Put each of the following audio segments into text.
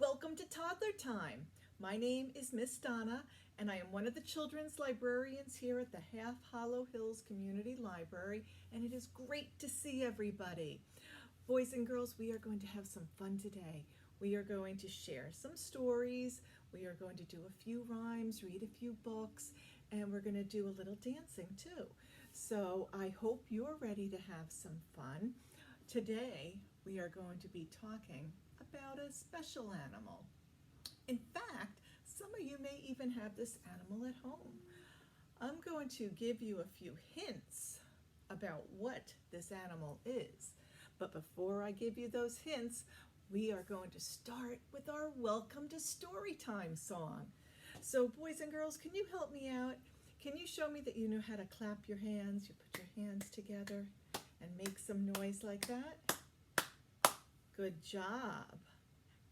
Welcome to Toddler Time. My name is Miss Donna, and I am one of the children's librarians here at the Half Hollow Hills Community Library, and it is great to see everybody. Boys and girls, we are going to have some fun today. We are going to share some stories, we are going to do a few rhymes, read a few books, and we're going to do a little dancing too. So I hope you're ready to have some fun. Today we are going to be talking about a special animal. In fact, some of you may even have this animal at home. I'm going to give you a few hints about what this animal is. But before I give you those hints, we are going to start with our Welcome to Storytime song. So boys and girls, can you help me out? Can you show me that you know how to clap your hands? You put your hands together and make some noise like that. Good job.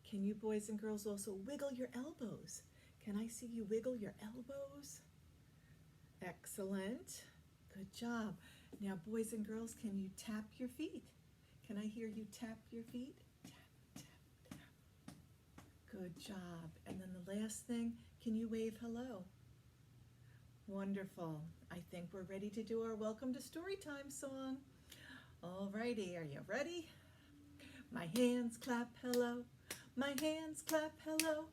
Can you boys and girls also wiggle your elbows? Can I see you wiggle your elbows? Excellent. Good job. Now boys and girls, can you tap your feet? Can I hear you tap your feet? Tap, tap, tap. Good job. And then the last thing, can you wave hello? Wonderful. I think we're ready to do our Welcome to Storytime song. Alrighty, are you ready? My hands clap hello, my hands clap hello.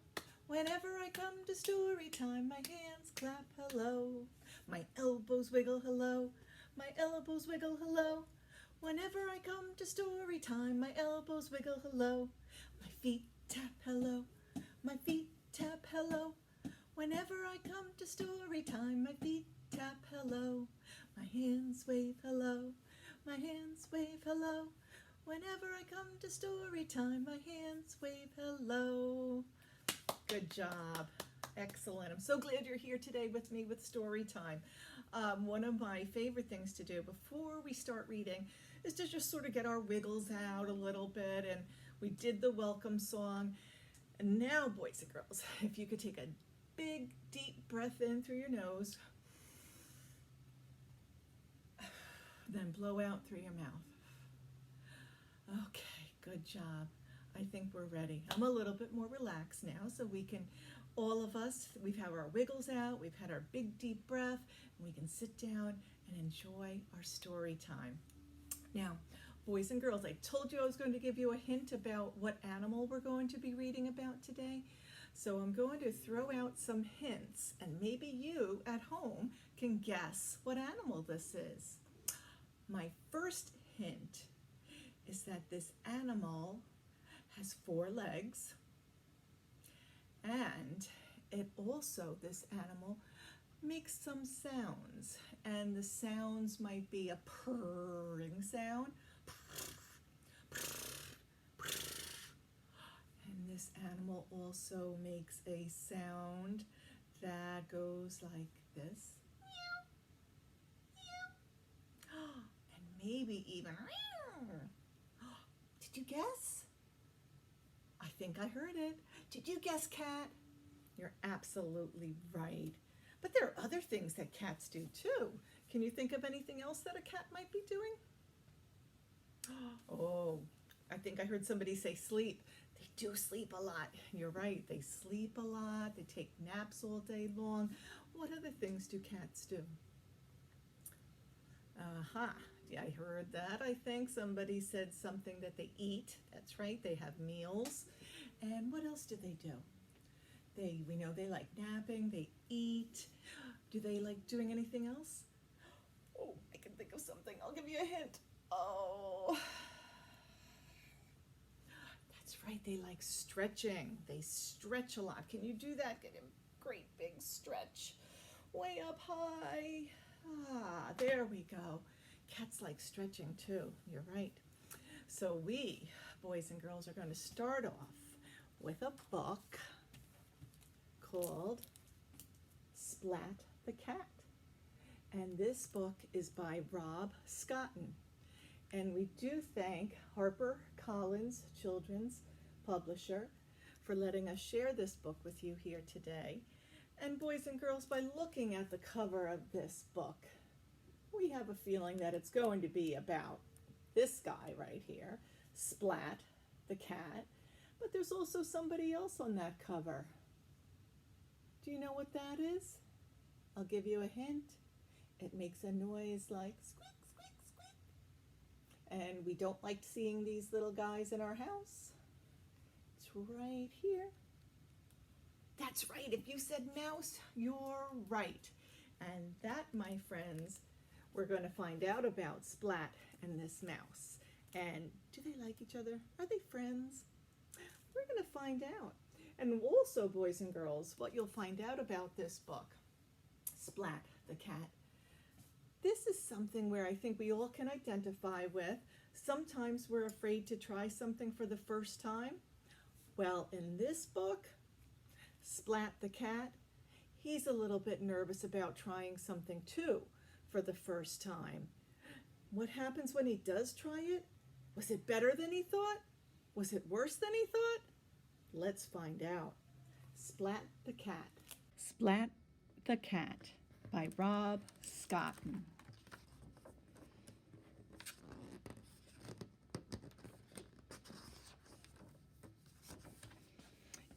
Whenever I come to story time, my hands clap hello. My elbows wiggle hello, my elbows wiggle hello. Whenever I come to story time, my elbows wiggle hello. My feet tap hello, my feet tap hello. Whenever I come to story time, my feet tap hello. My hands wave hello, my hands wave hello. Whenever I come to story time, my hands wave hello. Good job. Excellent. I'm so glad you're here today with me with story time. One of my favorite things to do before we start reading is to just sort of get our wiggles out a little bit, and we did the welcome song. And now, boys and girls, if you could take a big, deep breath in through your nose, then blow out through your mouth. Okay, good job. I think we're ready. I'm a little bit more relaxed now, so we can, all of us, we've had our wiggles out, we've had our big deep breath, and we can sit down and enjoy our story time. Now, boys and girls, I told you I was going to give you a hint about what animal we're going to be reading about today. So I'm going to throw out some hints, and maybe you at home can guess what animal this is. My first hint is that this animal has 4 legs, and it also, this animal makes some sounds, and the sounds might be a purring sound, and this animal also makes a sound that goes like this, and maybe even, did you guess? I think I heard it. Did you guess cat? You're absolutely right. But there are other things that cats do too. Can you think of anything else that a cat might be doing? Oh, I think I heard somebody say sleep. They do sleep a lot. You're right. They sleep a lot. They take naps all day long. What other things do cats do? Yeah, I heard that. I think somebody said something that they eat. That's right, they have meals. And what else do they do? We know they like napping, they eat. Do they like doing anything else? Oh, I can think of something. I'll give you a hint. Oh, that's right, they like stretching. They stretch a lot. Can you do that? Get a great big stretch way up high. Ah, there we go. Cats like stretching too. You're right. So we, boys and girls, are going to start off with a book called Splat the Cat. And this book is by Rob Scotton. And we do thank HarperCollins Children's Publisher for letting us share this book with you here today. And boys and girls, by looking at the cover of this book, we have a feeling that it's going to be about this guy right here, Splat the Cat. But there's also somebody else on that cover. Do you know what that is? I'll give you a hint. It makes a noise like squeak, squeak, squeak. And we don't like seeing these little guys in our house. It's right here. That's right. If you said mouse, you're right. And that, my friends, we're going to find out about Splat and this mouse. And do they like each other? Are they friends? We're going to find out. And also, boys and girls, what you'll find out about this book, Splat the Cat. This is something where I think we all can identify with. Sometimes we're afraid to try something for the first time. Well, in this book, Splat the Cat, he's a little bit nervous about trying something too for the first time. What happens when he does try it? Was it better than he thought? Was it worse than he thought? Let's find out. Splat the Cat. Splat the Cat by Rob Scotton.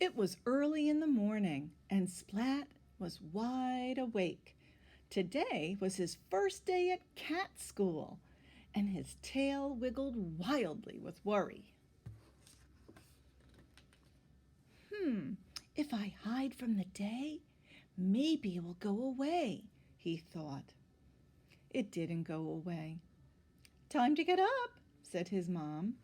It was early in the morning, and Splat was wide awake. Today was his first day at cat school, and his tail wiggled wildly with worry. If I hide from the day, maybe it will go away, he thought. It didn't go away. Time to get up, said his mom.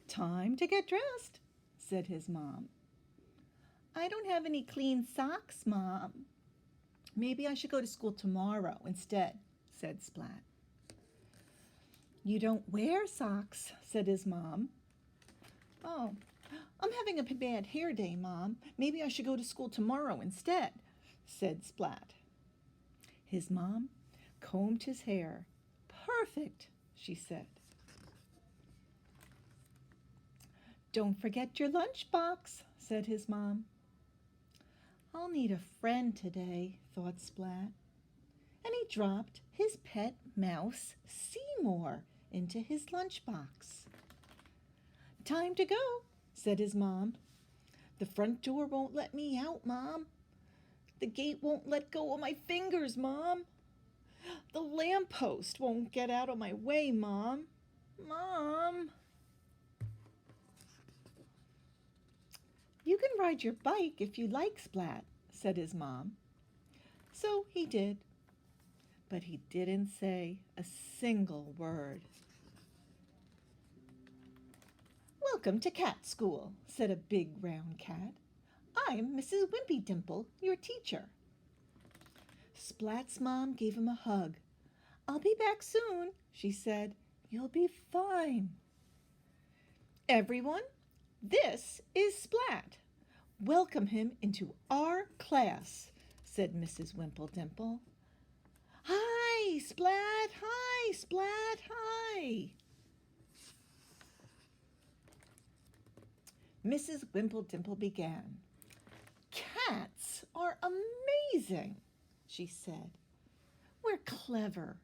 Time to get dressed, said his mom. I don't have any clean socks, Mom. Maybe I should go to school tomorrow instead, said Splat. You don't wear socks, said his mom. Oh, I'm having a bad hair day, Mom. Maybe I should go to school tomorrow instead, said Splat. His mom combed his hair. Perfect, she said. Don't forget your lunchbox, said his mom. I'll need a friend today, thought Splat. And he dropped his pet mouse, Seymour, into his lunchbox. Time to go, said his mom. The front door won't let me out, Mom. The gate won't let go of my fingers, Mom. The lamppost won't get out of my way, Mom. Mom. You can ride your bike if you like, Splat, said his mom. So he did, but he didn't say a single word. Welcome to cat school, said a big round cat. I'm Mrs. Wimpy Dimple, your teacher. Splat's mom gave him a hug. I'll be back soon, she said. You'll be fine. Everyone, this is Splat. Welcome him into our class, said Mrs. Wimple-Dimple. Hi, Splat! Hi, Splat! Hi! Mrs. Wimple-Dimple began. Cats are amazing, she said. We're clever,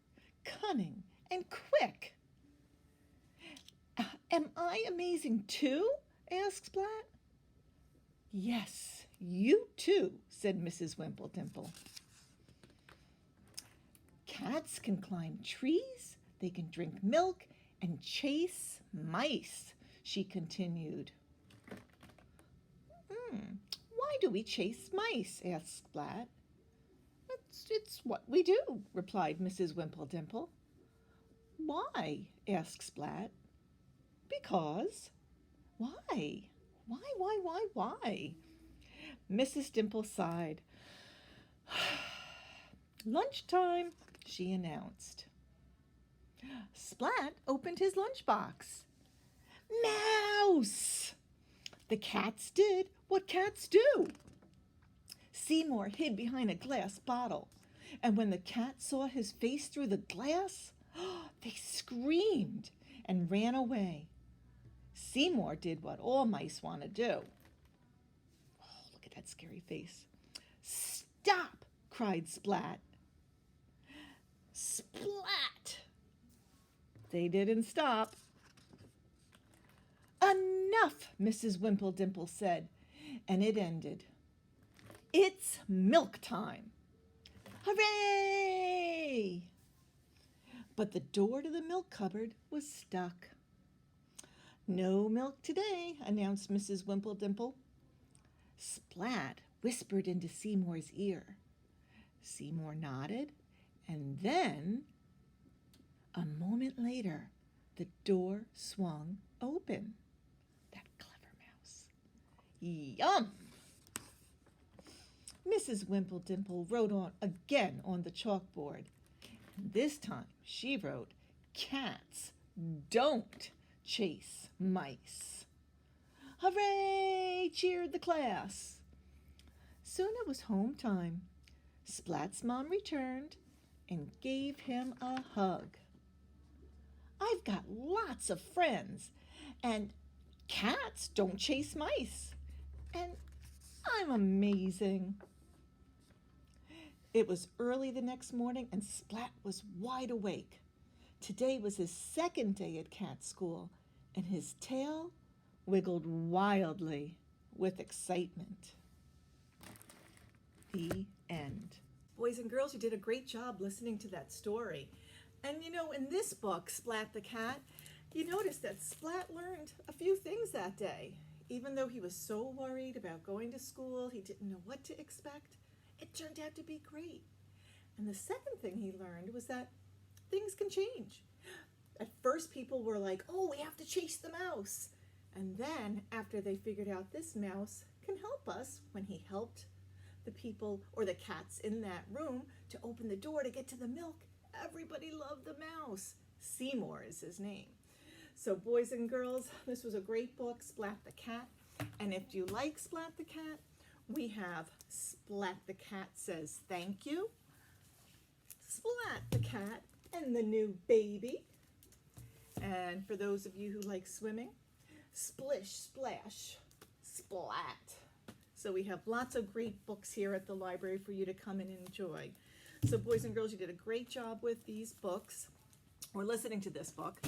cunning, and quick. Am I amazing too? Asked Splat. Yes, you too, said Mrs. Wimple-Dimple. Cats can climb trees, they can drink milk, and chase mice, she continued. Why do we chase mice? Asked Splat. It's what we do, replied Mrs. Wimple-Dimple. Why? Asked Splat. Because. Why? Why? Mrs. Dimple sighed. Lunchtime, she announced. Splat opened his lunchbox. Mouse! The cats did what cats do. Seymour hid behind a glass bottle, and when the cat saw his face through the glass, they screamed and ran away. Seymour did what all mice want to do. Oh, look at that scary face. Stop! Cried Splat. Splat! They didn't stop. Enough, Mrs. Wimple said, and it ended. It's milk time. Hooray! But the door to the milk cupboard was stuck. No milk today, announced Mrs. Wimple. Splat whispered into Seymour's ear. Seymour nodded, and then, a moment later, the door swung open. That clever mouse. Yum! Mrs. Wimple wrote again on the chalkboard. This time she wrote, "Cats don't chase mice." Hooray! Cheered the class. Soon it was home time. Splat's mom returned and gave him a hug. "I've got lots of friends, and cats don't chase mice, and I'm amazing." It was early the next morning, and Splat was wide awake. Today was his second day at cat school, and his tail wiggled wildly with excitement. The end. Boys and girls, you did a great job listening to that story. And in this book, Splat the Cat, you notice that Splat learned a few things that day. Even though he was so worried about going to school, he didn't know what to expect, it turned out to be great. And the second thing he learned was that things can change. At first, people were like, "Oh, we have to chase the mouse." And then, after they figured out this mouse can help us, when he helped the people or the cats in that room to open the door to get to the milk, everybody loved the mouse. Seymour is his name. So boys and girls, this was a great book, Splat the Cat. And if you like Splat the Cat, we have Splat the Cat Says Thank You, Splat the Cat and the New Baby. And for those of you who like swimming, Splish, Splash, Splat. So we have lots of great books here at the library for you to come and enjoy. So boys and girls, you did a great job with these books, or listening to this book.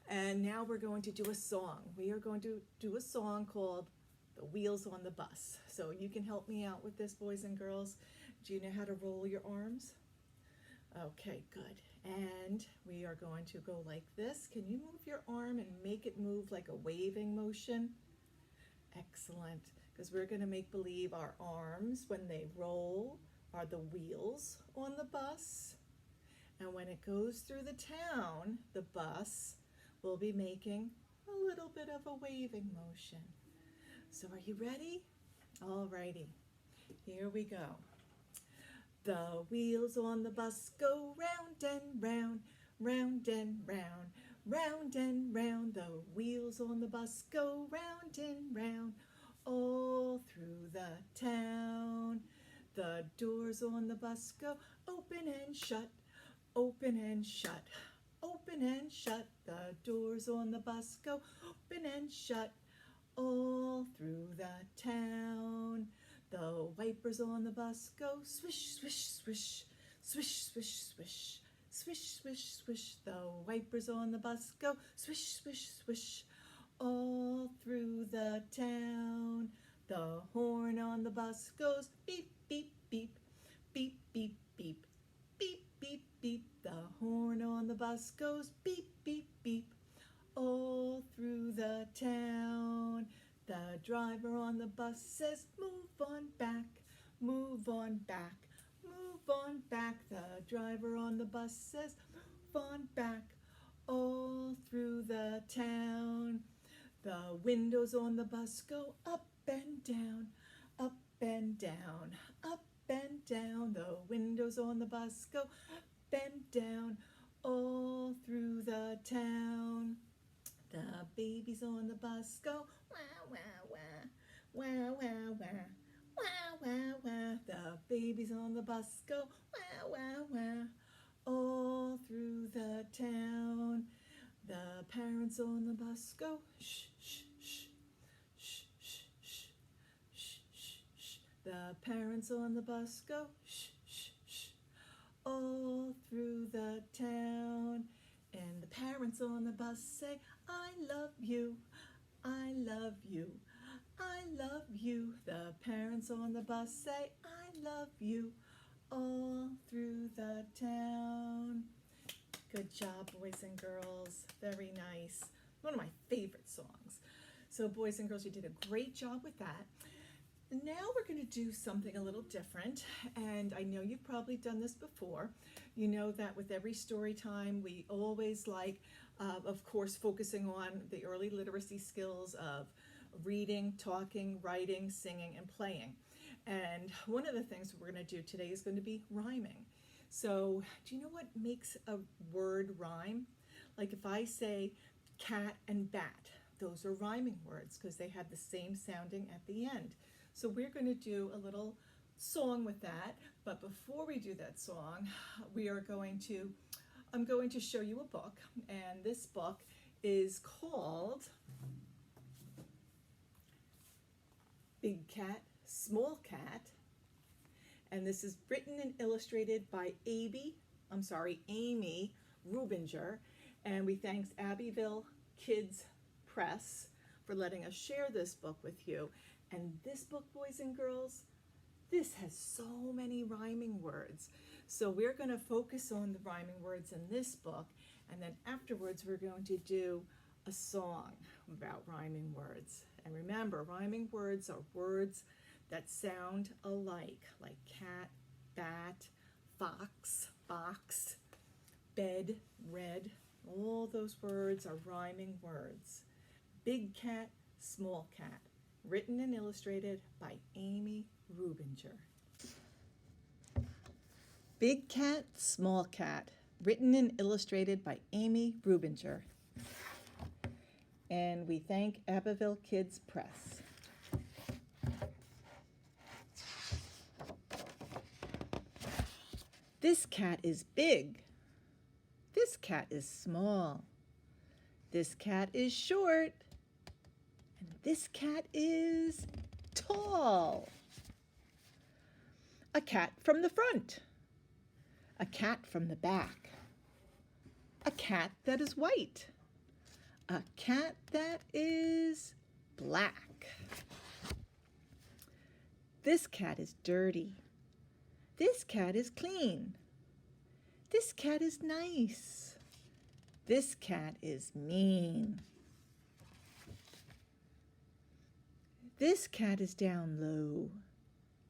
And now we're going to do a song. We are going to do a song called The Wheels on the Bus. So you can help me out with this, boys and girls. Do you know how to roll your arms? Okay, good. And we are going to go like this. Can you move your arm and make it move like a waving motion? Excellent. Because we're going to make believe our arms, when they roll, are the wheels on the bus. And when it goes through the town, the bus will be making a little bit of a waving motion. So are you ready? All righty. Here we go. The wheels on the bus go round and round, round and round, round and round. The wheels on the bus go round and round, all through the town. The doors on the bus go open and shut, open and shut, open and shut. The doors on the bus go open and shut, all through the town. The wipers on the bus go swish, swish, swish, swish, swish, swish, swish, swish, swish. The wipers on the bus go swish, swish, swish, all through the town. The horn on the bus goes beep, beep, beep, beep, beep, beep, beep, beep, beep. The horn on the bus goes beep, beep, beep, all through the town. The driver on the bus says, move on back, move on back, move on back. The driver on the bus says, move on back, all through the town. The windows on the bus go up and down, up and down, up and down. The windows on the bus go up and down, all through the town. The babies on the bus go wah, wah, wah, wah, wah, wah, wah, wah, wah. The babies on the bus go wah, wah, wah, all through the town. The parents on the bus go shh, shh, shh, shh, shh, shh, shh, shh, shh. The parents on the bus go shh, shh, shh, all through the town. And the parents on the bus say, I love you, I love you. I love you. The parents on the bus say, I love you, all through the town. Good job, boys and girls. Very nice. One of my favorite songs. So boys and girls, you did a great job with that. Now we're going to do something a little different, and I know you've probably done this before. You know that with every story time, we always like, of course, focusing on the early literacy skills of reading, talking, writing, singing, and playing. And one of the things we're going to do today is going to be rhyming. So do you know what makes a word rhyme? Like if I say cat and bat, those are rhyming words because they have the same sounding at the end. So we're going to do a little song with that, but before we do that song, I'm going to show you a book, and this book is called Big Cat, Small Cat, and this is written and illustrated by Amy Rubinger, and we thank Abbeville Kids Press for letting us share this book with you. And this book, boys and girls, this has so many rhyming words. So we're going to focus on the rhyming words in this book, and then afterwards we're going to do a song about rhyming words. And remember, rhyming words are words that sound alike, like cat, bat, fox, box, bed, red. All those words are rhyming words. Big cat, small cat. Written and illustrated by Amy Rubinger. Big Cat, Small Cat. Written and illustrated by Amy Rubinger. And we thank Abbeville Kids Press. This cat is big. This cat is small. This cat is short. This cat is tall. A cat from the front. A cat from the back. A cat that is white. A cat that is black. This cat is dirty. This cat is clean. This cat is nice. This cat is mean. This cat is down low.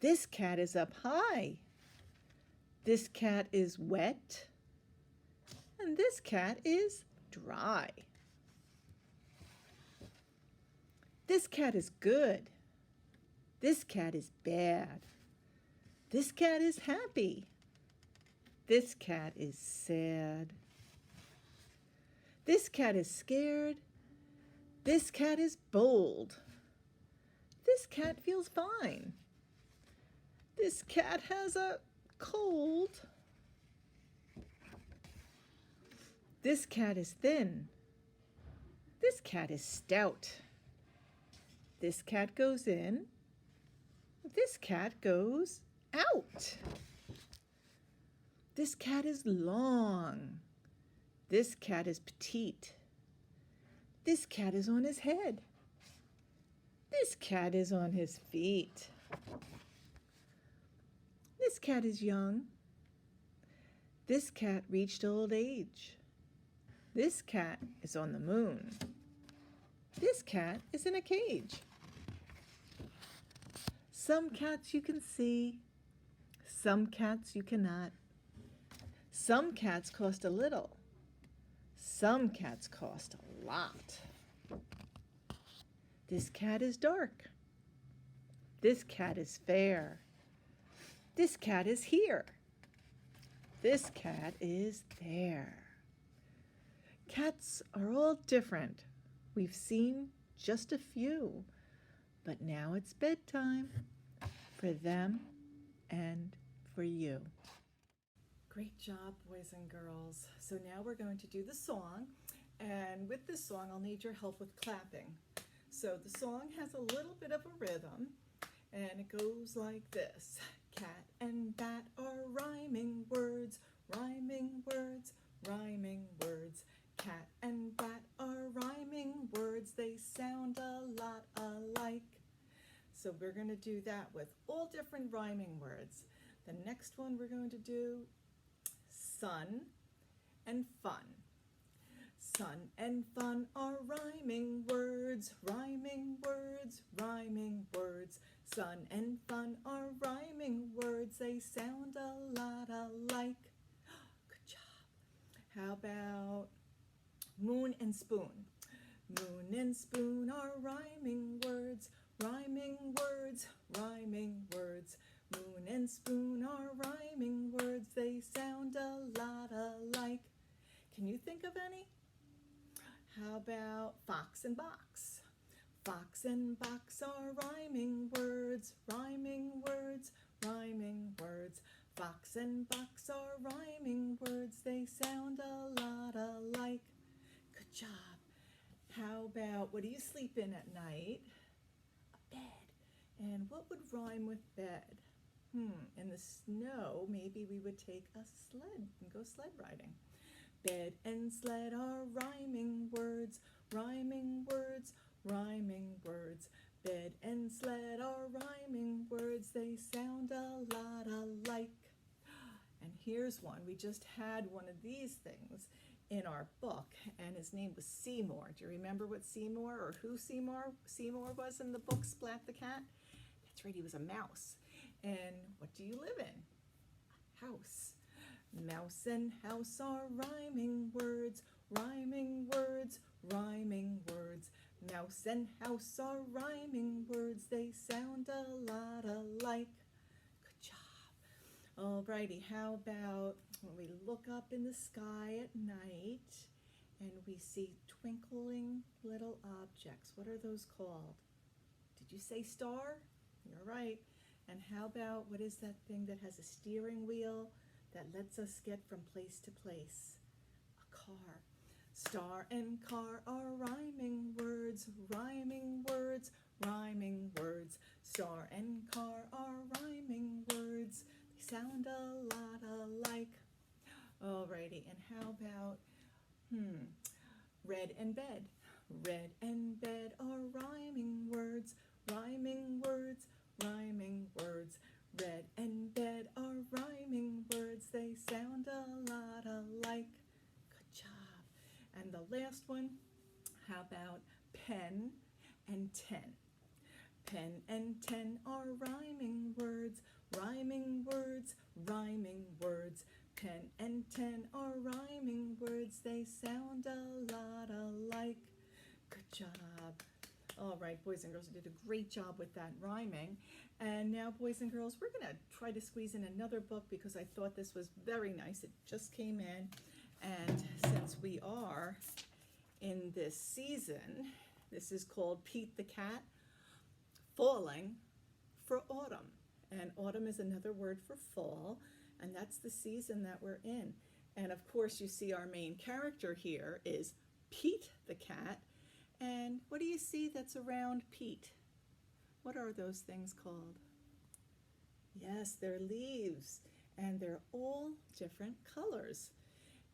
This cat is up high. This cat is wet. And this cat is dry. This cat is good. This cat is bad. This cat is happy. This cat is sad. This cat is scared. This cat is bold. This cat feels fine. This cat has a cold. This cat is thin. This cat is stout. This cat goes in. This cat goes out. This cat is long. This cat is petite. This cat is on his head. This cat is on his feet. This cat is young. This cat reached old age. This cat is on the moon. This cat is in a cage. Some cats you can see. Some cats you cannot. Some cats cost a little. Some cats cost a lot. This cat is dark. This cat is fair. This cat is here. This cat is there. Cats are all different. We've seen just a few, but now it's bedtime for them and for you. Great job, boys and girls. So now we're going to do the song, and with this song I'll need your help with clapping. So the song has a little bit of a rhythm, and it goes like this. Cat and bat are rhyming words, rhyming words, rhyming words. Cat and bat are rhyming words, they sound a lot alike. So we're going to do that with all different rhyming words. The next one we're going to do sun and fun. Sun and fun are rhyming words, rhyming words, rhyming words. Sun and fun are rhyming words, they sound a lot alike. Good job. How about moon and spoon? Moon and spoon are rhyming words, rhyming words, rhyming words. Moon and spoon are rhyming words, they sound a lot alike. Can you think of any? How about fox and box? Fox and box are rhyming words, rhyming words, rhyming words. Fox and box are rhyming words, they sound a lot alike. Good job. How about, what do you sleep in at night? A bed. And what would rhyme with bed? In the snow, maybe we would take a sled and go sled riding. Bed and sled are rhyming words, rhyming words, rhyming words. Bed and sled are rhyming words, they sound a lot alike. And here's one. We just had one of these things in our book, and his name was Seymour. Do you remember what Seymour, or who Seymour was in the book Splat the Cat? That's right, he was a mouse. And what do you live in? A house. Mouse and house are rhyming words, rhyming words, rhyming words. Mouse and house are rhyming words, they sound a lot alike. Good job. Alrighty, how about when we look up in the sky at night and we see twinkling little objects? What are those called? Did you say star? You're right. And how about, what is that thing that has a steering wheel that lets us get from place to place? A car. Star and car are rhyming words, rhyming words, rhyming words. Star and car are rhyming words, they sound a lot alike. Alrighty, and how about red and bed? Red and bed are rhyming words, rhyming words, rhyming words. Red and bed are rhyming words, they sound a lot alike. Good job. And the last one, how about pen and 10? Pen and 10 are rhyming words, rhyming words, rhyming words. Pen and 10 are rhyming words, they sound a lot alike. Good job. All right, boys and girls, you did a great job with that rhyming. And now, boys and girls, we're going to try to squeeze in another book because I thought this was very nice. It just came in. And since we are in this season, this is called Pete the Cat, Falling for Autumn. And autumn is another word for fall, and that's the season that we're in. And of course, you see our main character here is Pete the Cat. And what do you see that's around Pete? What are those things called? Yes, they're leaves, and they're all different colors.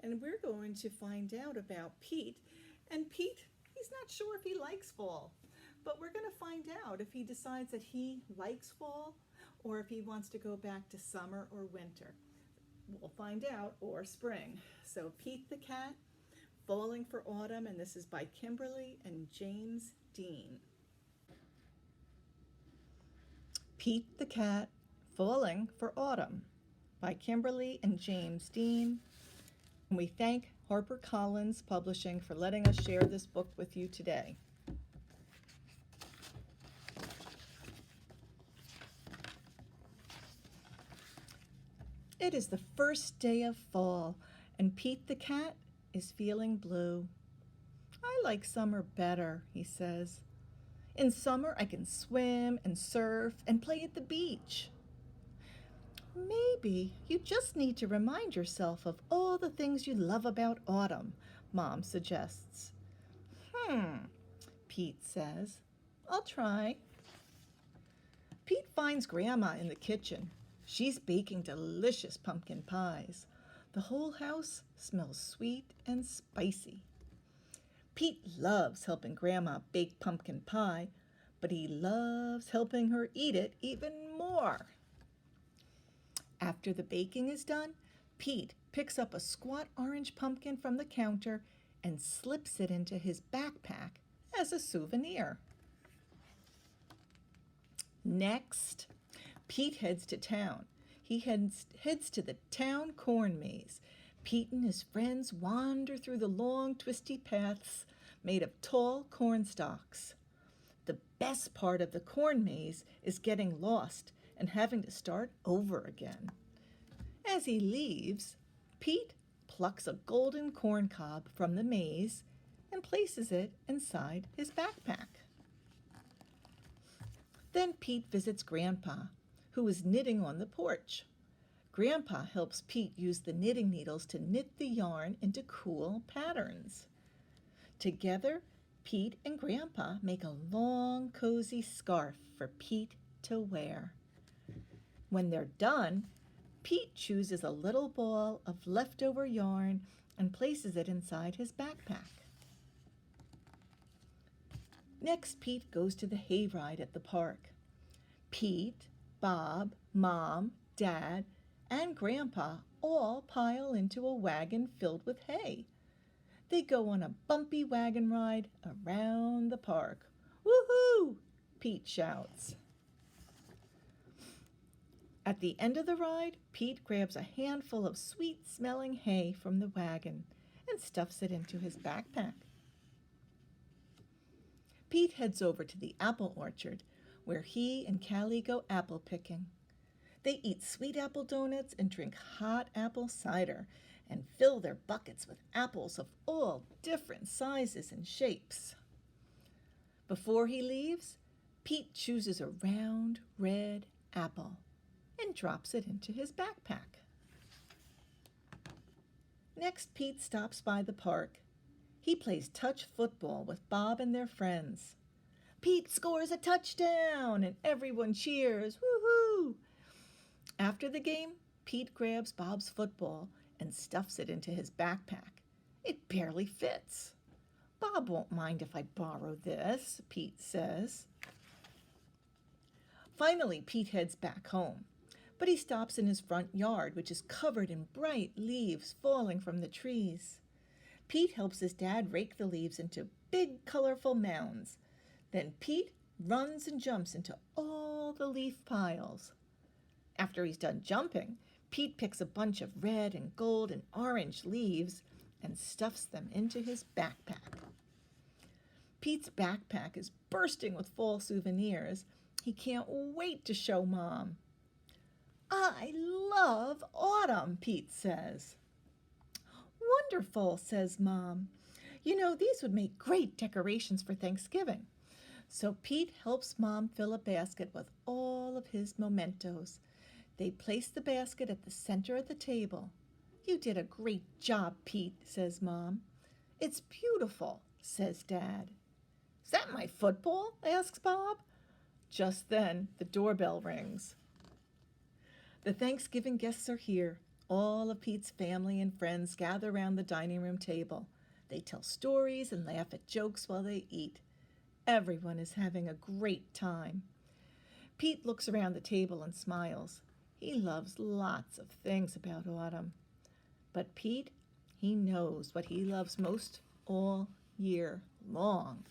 And we're going to find out about Pete. And Pete, he's not sure if he likes fall, but we're going to find out if he decides that he likes fall or if he wants to go back to summer or winter. We'll find out, or spring. So Pete the Cat, Falling for Autumn, and this is by Kimberly and James Dean. Pete the Cat, Falling for Autumn by Kimberly and James Dean. And we thank HarperCollins Publishing for letting us share this book with you today. It is the first day of fall, and Pete the Cat is feeling blue. I like summer better, he says. In summer, I can swim and surf and play at the beach. Maybe you just need to remind yourself of all the things you love about autumn, Mom suggests. Pete says. I'll try. Pete finds Grandma in the kitchen. She's baking delicious pumpkin pies. The whole house smells sweet and spicy. Pete loves helping Grandma bake pumpkin pie, but he loves helping her eat it even more. After the baking is done, Pete picks up a squat orange pumpkin from the counter and slips it into his backpack as a souvenir. Next, Pete heads to town. He heads to the town corn maze. Pete and his friends wander through the long, twisty paths made of tall corn stalks. The best part of the corn maze is getting lost and having to start over again. As he leaves, Pete plucks a golden corn cob from the maze and places it inside his backpack. Then Pete visits Grandpa, who is knitting on the porch. Grandpa helps Pete use the knitting needles to knit the yarn into cool patterns. Together, Pete and Grandpa make a long, cozy scarf for Pete to wear. When they're done, Pete chooses a little ball of leftover yarn and places it inside his backpack. Next, Pete goes to the hayride at the park. Pete, Bob, Mom, Dad, and Grandpa all pile into a wagon filled with hay. They go on a bumpy wagon ride around the park. Woohoo! Pete shouts. At the end of the ride, Pete grabs a handful of sweet-smelling hay from the wagon and stuffs it into his backpack. Pete heads over to the apple orchard, where he and Callie go apple picking. They eat sweet apple donuts and drink hot apple cider and fill their buckets with apples of all different sizes and shapes. Before he leaves, Pete chooses a round, red apple and drops it into his backpack. Next, Pete stops by the park. He plays touch football with Bob and their friends. Pete scores a touchdown and everyone cheers. Woohoo! After the game, Pete grabs Bob's football and stuffs it into his backpack. It barely fits. Bob won't mind if I borrow this, Pete says. Finally, Pete heads back home, but he stops in his front yard, which is covered in bright leaves falling from the trees. Pete helps his dad rake the leaves into big, colorful mounds. Then Pete runs and jumps into all the leaf piles. After he's done jumping, Pete picks a bunch of red and gold and orange leaves and stuffs them into his backpack. Pete's backpack is bursting with fall souvenirs. He can't wait to show Mom. I love autumn, Pete says. Wonderful, says Mom. You know, these would make great decorations for Thanksgiving. So Pete helps Mom fill a basket with all of his mementos. They place the basket at the center of the table. You did a great job, Pete, says Mom. It's beautiful, says Dad. Is that my football? Asks Bob. Just then, the doorbell rings. The Thanksgiving guests are here. All of Pete's family and friends gather around the dining room table. They tell stories and laugh at jokes while they eat. Everyone is having a great time. Pete looks around the table and smiles. He loves lots of things about autumn. But Pete, he knows what he loves most all year long.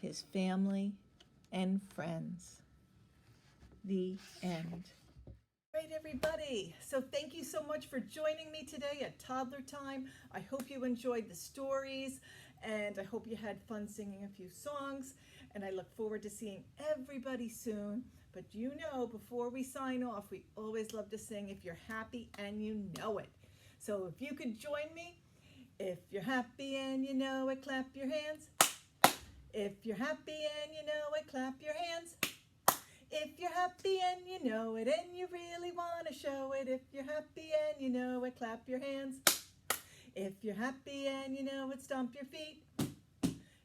His family and friends. The end. All right, everybody. So thank you so much for joining me today at Toddler Time. I hope you enjoyed the stories, and I hope you had fun singing a few songs, and I look forward to seeing everybody soon. But you know, before we sign off, we always love to sing If You're Happy and You Know It. So if you could join me, if you're happy and you know it, clap your hands. If you're happy and you know it, clap your hands. If you're happy and you know it and you really want to show it, if you're happy and you know it, clap your hands. If you're happy and you know it, stomp your feet.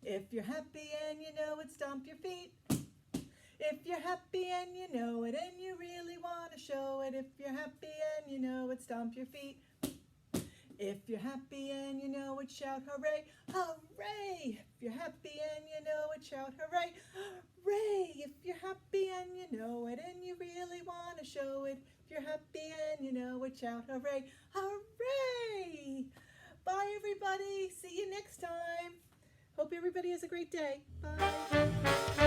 If you're happy and you know it, stomp your feet. If you're happy and you know it and you really want to show it, if you're happy and you know it, stomp your feet. If you're happy and you know it, it, shout hooray, hooray. If you're happy and you know it, shout hooray, hooray. If you're happy and you know it and you really want to show it, if you're happy and you know it, shout hooray, hooray. Bye everybody, see you next time. Hope everybody has a great day. Bye.